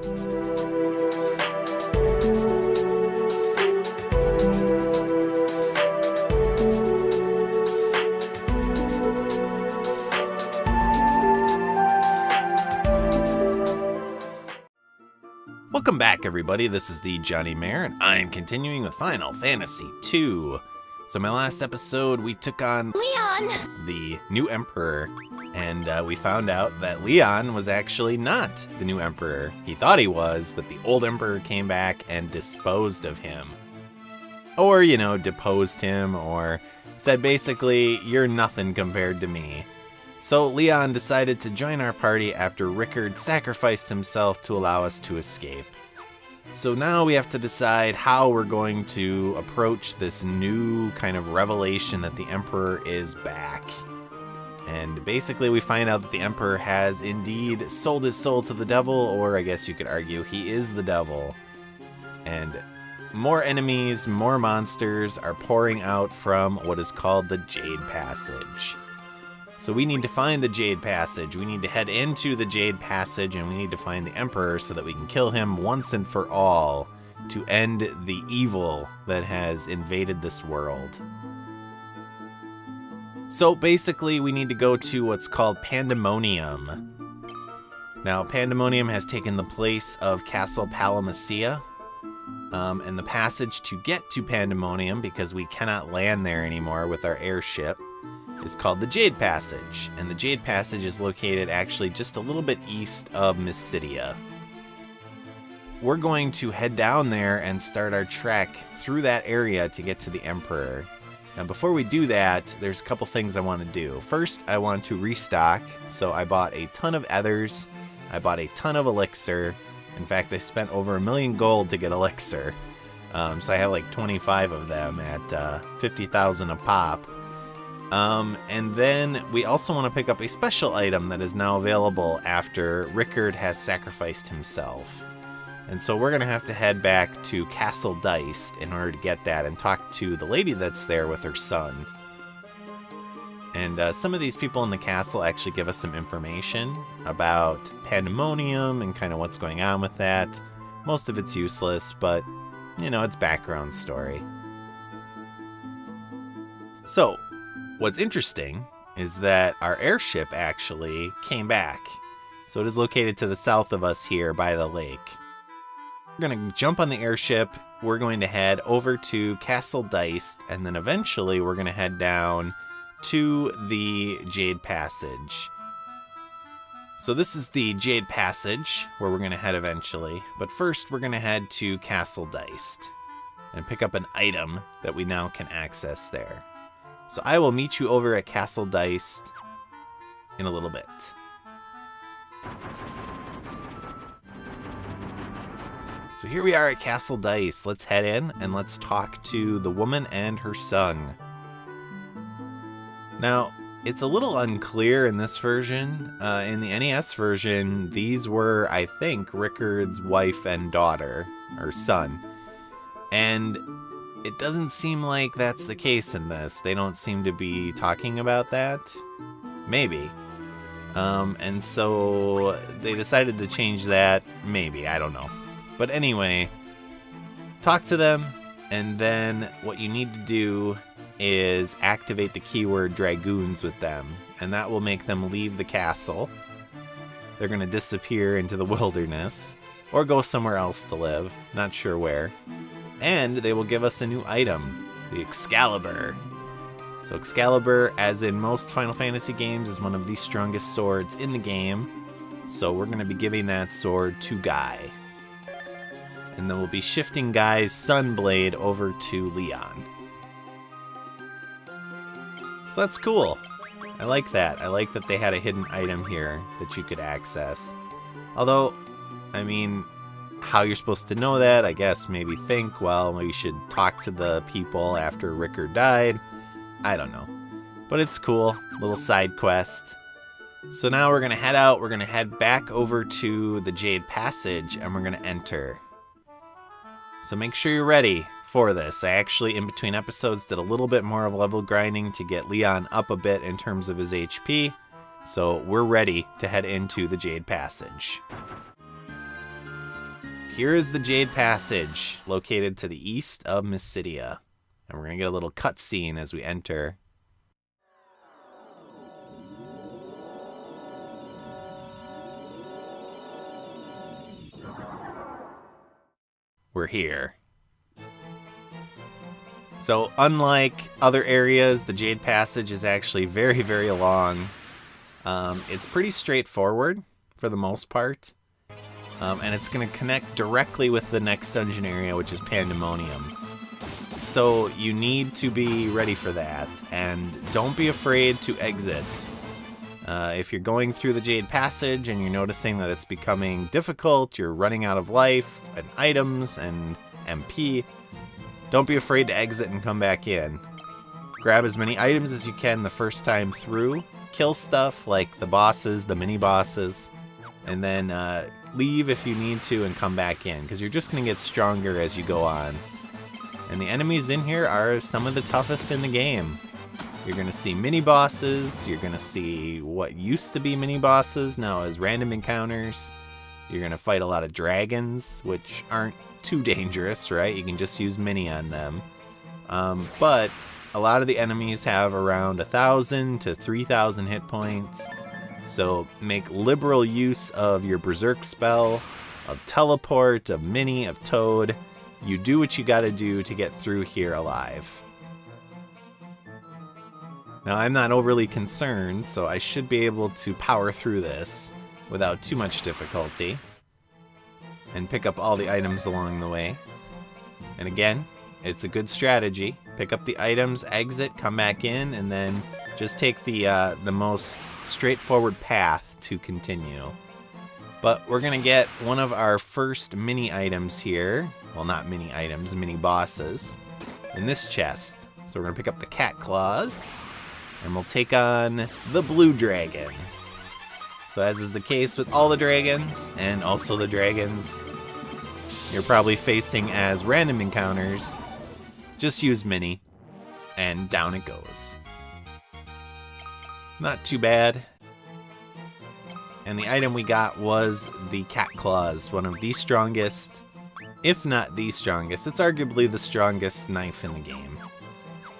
Welcome back, everybody. This is the Jonnymar, and I'm continuing with Final Fantasy II. So in my last episode, we took on Leon! The new Emperor, and we found out that Leon was actually not the new Emperor. He thought he was, but the old Emperor came back and disposed of him. Or, deposed him, or said basically, you're nothing compared to me. So Leon decided to join our party after Rickard sacrificed himself to allow us to escape. So now we have to decide how we're going to approach this new kind of revelation that the Emperor is back. And basically we find out that the Emperor has indeed sold his soul to the devil, or I guess you could argue he is the devil. And more enemies, more monsters are pouring out from what is called the Jade Passage. So we need to find the Jade Passage. We need to head into the Jade Passage, and we need to find the Emperor so that we can kill him once and for all to end the evil that has invaded this world. So basically, we need to go to what's called Pandaemonium. Now, Pandaemonium has taken the place of Castle Palamacia, and the passage to get to Pandaemonium, because we cannot land there anymore with our airship, is called the Jade Passage, and the Jade Passage is located actually just a little bit east of Mysidia. We're going to head down there and start our trek through that area to get to the Emperor. Now before we do that, there's a couple things I want to do. First, I want to restock, so I bought a ton of ethers, I bought a ton of elixir. In fact, I spent over 1 million gold to get elixir, so I have like 25 of them at 50,000 a pop. And then we also want to pick up a special item that is now available after Rickard has sacrificed himself. And so we're going to have to head back to Castle Deist in order to get that and talk to the lady that's there with her son. And some of these people in the castle actually give us some information about Pandaemonium and kind of what's going on with that. Most of it's useless, but, it's background story. So, what's interesting is that our airship actually came back. So it is located to the south of us here by the lake. We're going to jump on the airship, we're going to head over to Castle Deist, and then eventually we're going to head down to the Jade Passage. So this is the Jade Passage, where we're going to head eventually, but first we're going to head to Castle Deist and pick up an item that we now can access there. So I will meet you over at Castle Deist in a little bit. So here we are at Castle Deist. Let's head in and let's talk to the woman and her son. Now, it's a little unclear in this version. In the NES version, these were, I think, Rickard's wife and daughter, or son. And it doesn't seem like that's the case in this. They don't seem to be talking about that. Maybe. And so they decided to change that. Maybe, I don't know. But anyway, talk to them, and then what you need to do is activate the keyword Dragoons with them, and that will make them leave the castle. They're going to disappear into the wilderness, or go somewhere else to live, not sure where. And they will give us a new item, the Excalibur. So Excalibur, as in most Final Fantasy games, is one of the strongest swords in the game, so we're going to be giving that sword to Guy. And then we'll be shifting Guy's Sunblade over to Leon. So that's cool. I like that. I like that they had a hidden item here that you could access. Although, I mean, how you're supposed to know that, I guess maybe think, well, we should talk to the people after Rickard died. I don't know. But it's cool. Little side quest. So now we're going to head out. We're going to head back over to the Jade Passage, and we're going to enter. So make sure you're ready for this. I actually, in between episodes, did a little bit more of level grinding to get Leon up a bit in terms of his HP. So we're ready to head into the Jade Passage. here is the Jade Passage, located to the east of Mysidia. And we're going to get a little cutscene as we enter. We're here. So unlike other areas, the Jade Passage is actually very, very long. It's pretty straightforward for the most part. And it's going to connect directly with the next dungeon area, which is Pandaemonium. So you need to be ready for that, and don't be afraid to exit. If you're going through the Jade Passage and you're noticing that it's becoming difficult, you're running out of life and items and MP, don't be afraid to exit and come back in. Grab as many items as you can the first time through, kill stuff like the bosses, the mini-bosses, and then leave if you need to and come back in, because you're just going to get stronger as you go on. And the enemies in here are some of the toughest in the game. You're going to see mini-bosses, you're going to see what used to be mini-bosses now as random encounters. You're going to fight a lot of dragons, which aren't too dangerous, right? You can just use mini on them. But a lot of the enemies have around 1,000 to 3,000 hit points. So make liberal use of your Berserk spell, of Teleport, of Mini, of Toad. You do what you gotta do to get through here alive. Now, I'm not overly concerned, so I should be able to power through this without too much difficulty and pick up all the items along the way. And again, it's a good strategy. Pick up the items, exit, come back in, and then just take the most straightforward path to continue. But we're gonna get one of our first mini items here. Well, not mini items, mini bosses in this chest. So we're gonna pick up the cat claws, and we'll take on the blue dragon. So as is the case with all the dragons, and also the dragons you're probably facing as random encounters, just use mini, and down it goes. Not too bad. And the item we got was the cat claws, one of the strongest, if not the strongest. It's arguably the strongest knife in the game.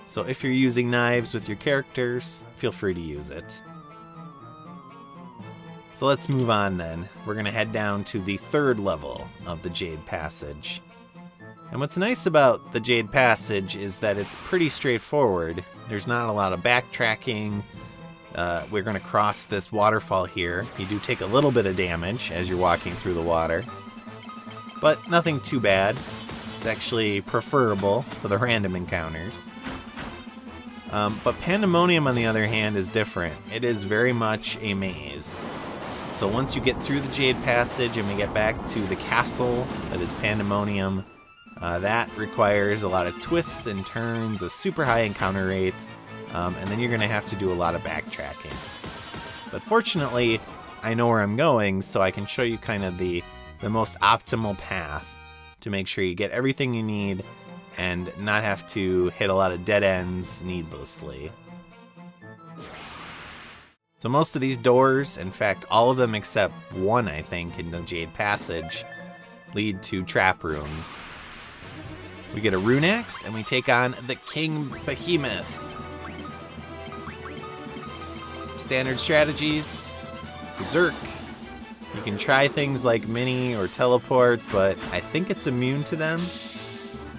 So if you're using knives with your characters, feel free to use it. So let's move on then. We're going to head down to the 3rd level of the Jade Passage. And what's nice about the Jade Passage is that it's pretty straightforward. There's not a lot of backtracking. We're going to cross this waterfall here. You do take a little bit of damage as you're walking through the water, but nothing too bad. It's actually preferable to the random encounters. But Pandaemonium, on the other hand, is different. It is very much a maze. So once you get through the Jade Passage and we get back to the castle that is Pandaemonium, that requires a lot of twists and turns, a super high encounter rate, and then you're going to have to do a lot of backtracking. But fortunately, I know where I'm going, so I can show you kind of the most optimal path to make sure you get everything you need and not have to hit a lot of dead ends needlessly. So most of these doors, in fact all of them except one I think in the Jade Passage, lead to trap rooms. We get a rune axe and we take on the King Behemoth. Standard strategies, Berserk. You can try things like mini or teleport, but I think it's immune to them.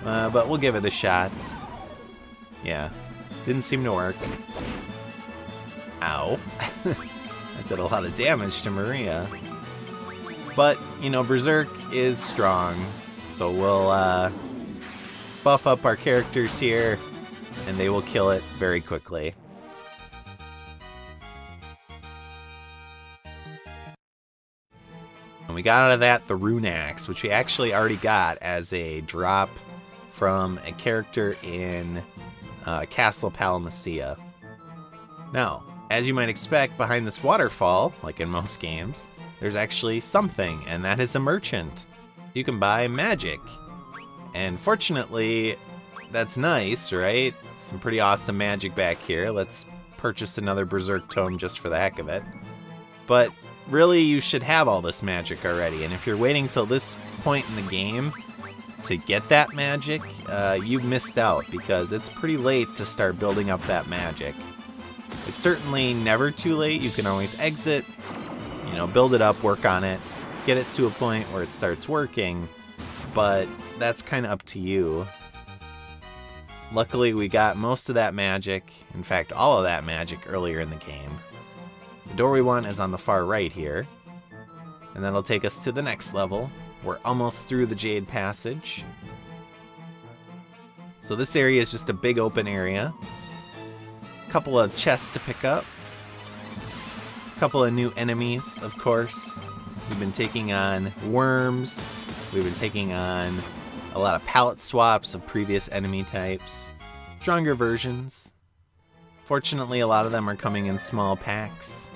But we'll give it a shot. Yeah, didn't seem to work. Ow. That did a lot of damage to Maria. But, you know, Berserk is strong, so we'll buff up our characters here, and they will kill it very quickly. And we got out of that the rune axe, which we actually already got as a drop from a character in Castle Palmacia. Now, as you might expect, behind this waterfall, like in most games, there's actually something, and that is a merchant. You can buy magic. And fortunately, that's nice, right? Some pretty awesome magic back here. Let's purchase another Berserk Tome just for the heck of it. But really you should have all this magic already. And if you're waiting till this point in the game to get that magic, you've missed out because it's pretty late to start building up that magic. It's certainly never too late. You can always exit, build it up, work on it, get it to a point where it starts working, but that's kind of up to you. Luckily, we got most of that magic, in fact, all of that magic earlier in the game. The door we want is on the far right here, and that'll take us to the next level. We're almost through the Jade Passage. So this area is just a big open area. A couple of chests to pick up. A couple of new enemies, of course. We've been taking on worms. We've been taking on a lot of palette swaps of previous enemy types. Stronger versions. Fortunately, a lot of them are coming in small packs.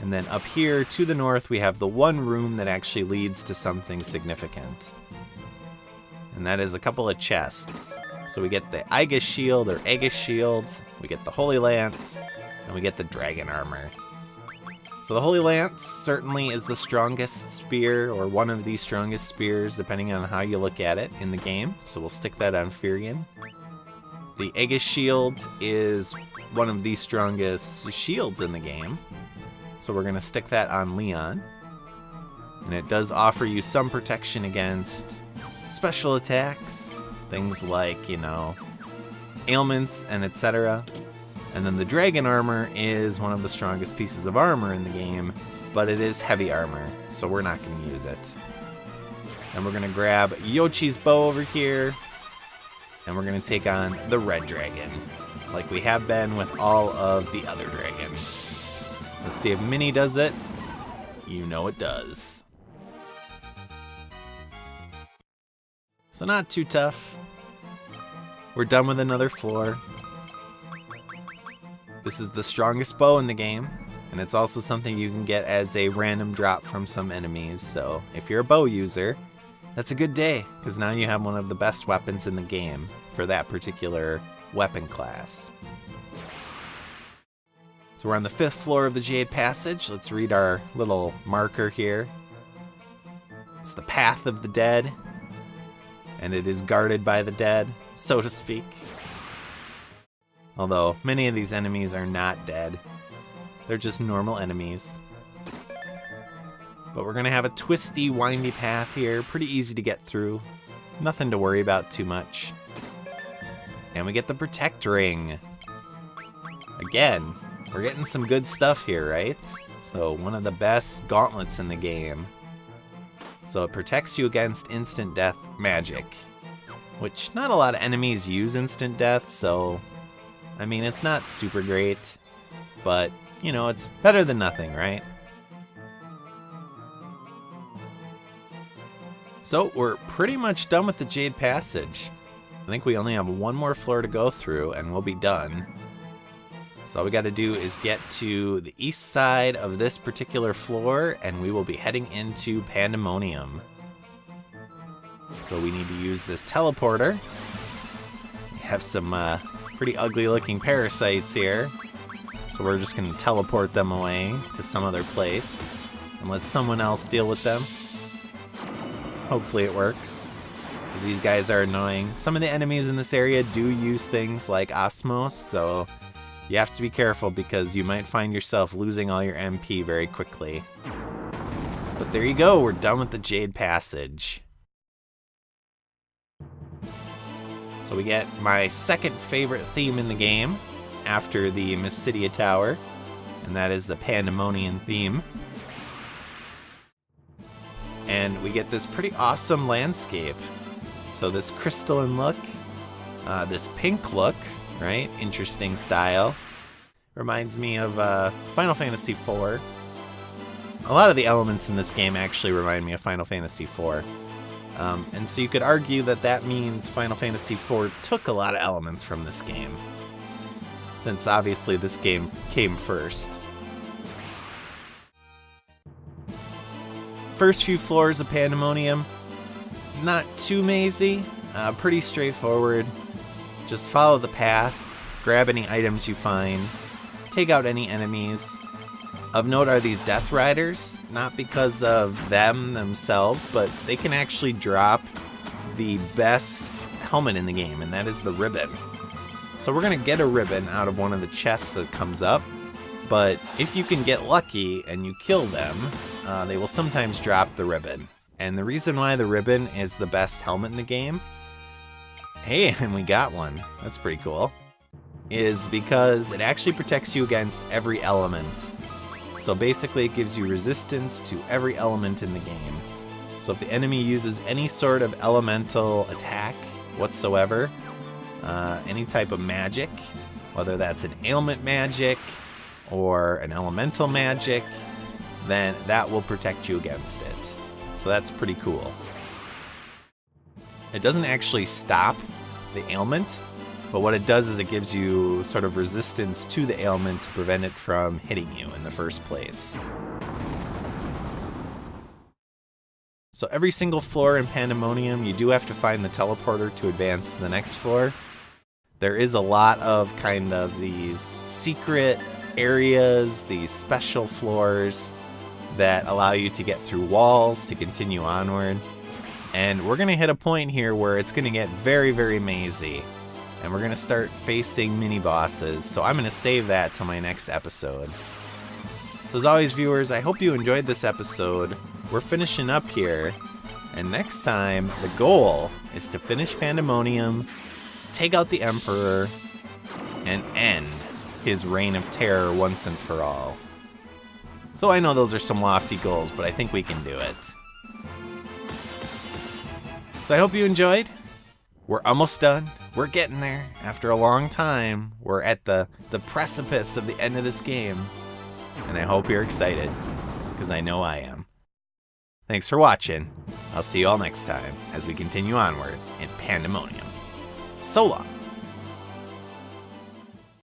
And then up here to the north, we have the one room that actually leads to something significant. And that is a couple of chests. So we get the Aegis Shield or Aegis Shield, we get the Holy Lance, and we get the Dragon Armor. So the Holy Lance certainly is the strongest spear, or one of the strongest spears, depending on how you look at it in the game. So we'll stick that on Firion. The Aegis Shield is one of the strongest shields in the game. So we're going to stick that on Leon. And it does offer you some protection against special attacks, things like, ailments and etc. And then the Dragon Armor is one of the strongest pieces of armor in the game, but it is heavy armor, so we're not going to use it. And we're going to grab Yochi's bow over here, and we're going to take on the Red Dragon, like we have been with all of the other dragons. Let's see if Minnie does it. You know it does. So not too tough. We're done with another floor. This is the strongest bow in the game, and it's also something you can get as a random drop from some enemies. So if you're a bow user, that's a good day, because now you have one of the best weapons in the game for that particular weapon class. So we're on the 5th floor of the Jade Passage. Let's read our little marker here. It's the Path of the Dead, and it is guarded by the dead, so to speak. Although many of these enemies are not dead. They're just normal enemies. But we're going to have a twisty, windy path here. Pretty easy to get through. Nothing to worry about too much. And we get the Protect Ring. Again, we're getting some good stuff here, right? So one of the best gauntlets in the game. So it protects you against instant death magic, which not a lot of enemies use instant death, so I mean, it's not super great, but it's better than nothing, right? So we're pretty much done with the Jade Passage. I think we only have one more floor to go through and we'll be done. So all we got to do is get to the east side of this particular floor and we will be heading into Pandaemonium. So we need to use this teleporter. We have some pretty ugly looking parasites here. So we're just going to teleport them away to some other place and let someone else deal with them. Hopefully it works, because these guys are annoying. Some of the enemies in this area do use things like Osmos, so you have to be careful because you might find yourself losing all your MP very quickly. But there you go, we're done with the Jade Passage. So we get my second favorite theme in the game after the Mysidia Tower, and that is the Pandaemonium theme. And we get this pretty awesome landscape. So this crystalline look, this pink look, right? Interesting style. Reminds me of Final Fantasy IV. A lot of the elements in this game actually remind me of Final Fantasy IV. And so you could argue that that means Final Fantasy IV took a lot of elements from this game, since obviously this game came first. First few floors of Pandaemonium, not too mazy, pretty straightforward. Just follow the path, grab any items you find, take out any enemies, Of note are these Death Riders, not because of them themselves, but they can actually drop the best helmet in the game, and that is the ribbon. So we're going to get a ribbon out of one of the chests that comes up, but if you can get lucky and you kill them, they will sometimes drop the ribbon. And the reason why the ribbon is the best helmet in the game, hey, and we got one, that's pretty cool, is because it actually protects you against every element. So basically it gives you resistance to every element in the game. So if the enemy uses any sort of elemental attack whatsoever, any type of magic, whether that's an ailment magic or an elemental magic, then that will protect you against it. So that's pretty cool. It doesn't actually stop the ailment, but what it does is it gives you sort of resistance to the ailment to prevent it from hitting you in the first place. So every single floor in Pandaemonium, you do have to find the teleporter to advance to the next floor. There is a lot of kind of these secret areas, these special floors that allow you to get through walls to continue onward. And we're going to hit a point here where it's going to get very, very mazy. And we're going to start facing mini-bosses, so I'm going to save that till my next episode. So as always, viewers, I hope you enjoyed this episode. We're finishing up here, and next time, the goal is to finish Pandaemonium, take out the Emperor, and end his reign of terror once and for all. So I know those are some lofty goals, but I think we can do it. So I hope you enjoyed. We're almost done. We're getting there. After a long time, we're at the precipice of the end of this game. And I hope you're excited, because I know I am. Thanks for watching. I'll see you all next time as we continue onward in Pandaemonium. So long.